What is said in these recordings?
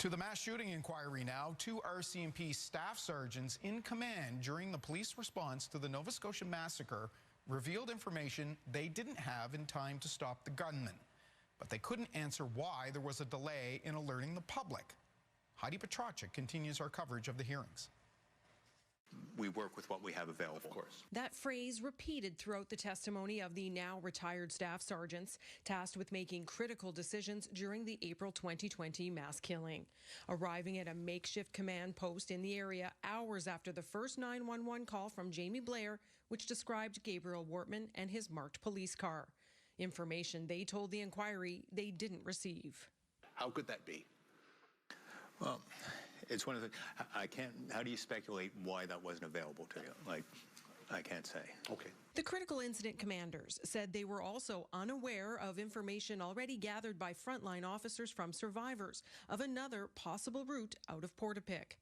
To the mass shooting inquiry now, 2 RCMP staff sergeants in command during the police response to the Nova Scotia massacre revealed information they didn't have in time to stop the gunman. But they couldn't answer why there was a delay in alerting the public. Heidi Petracek continues our coverage of the hearings. We work with what we have available. Of course. That phrase repeated throughout the testimony of the now retired staff sergeants tasked with making critical decisions during the April 2020 mass killing. Arriving at a makeshift command post in the area hours after the first 911 call from Jamie Blair, which described Gabriel Wortman and his marked police car. Information they told the inquiry they didn't receive. How could that be? Well, it's one of the, how do you speculate why that wasn't available to you? Like, I can't say. Okay. The critical incident commanders said they were also unaware of information already gathered by frontline officers from survivors of another possible route out of Portapique.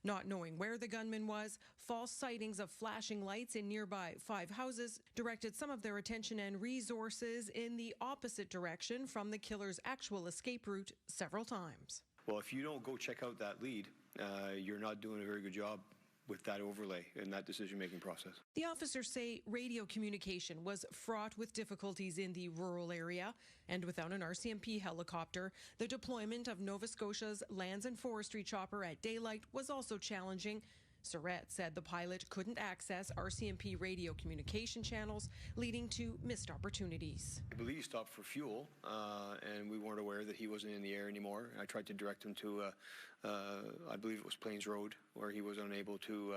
Not knowing where the gunman was, false sightings of flashing lights in nearby 5 houses directed some of their attention and resources in the opposite direction from the killer's actual escape route several times. Well, if you don't go check out that lead, you're not doing a very good job with that overlay and that decision-making process. The officers say radio communication was fraught with difficulties in the rural area, and without an RCMP helicopter, the deployment of Nova Scotia's Lands and Forestry chopper at daylight was also challenging. Surratt said the pilot couldn't access RCMP radio communication channels, leading to missed opportunities. I believe he stopped for fuel, and we weren't aware that he wasn't in the air anymore. I tried to direct him to, I believe it was Plains Road, where he was unable to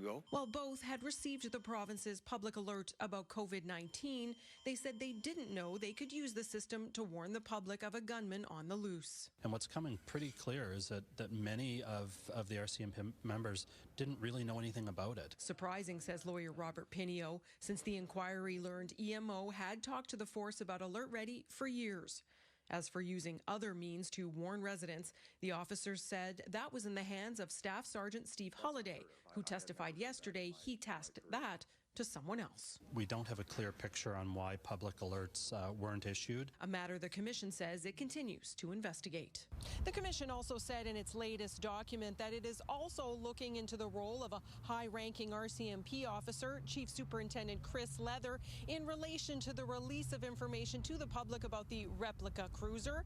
go. While both had received the province's public alert about COVID-19, they said they didn't know they could use the system to warn the public of a gunman on the loose. And what's coming pretty clear is that many of the RCMP members didn't really know anything about it. Surprising, says lawyer Robert Pinio, since the inquiry learned EMO had talked to the force about Alert Ready for years. As for using other means to warn residents, the officers said that was in the hands of Staff Sergeant Steve Holliday, who testified yesterday he tasked that to someone else. We don't have a clear picture on why public alerts weren't issued. A matter the Commission says it continues to investigate. The Commission also said in its latest document that it is also looking into the role of a high-ranking RCMP officer, Chief Superintendent Chris Leather, in relation to the release of information to the public about the replica cruiser.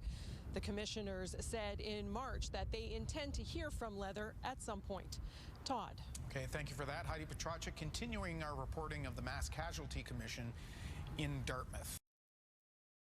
The Commissioners said in March that they intend to hear from Leather at some point. Todd. Okay, thank you for that. Heidi Petracek continuing our reporting of the Mass Casualty Commission in Dartmouth.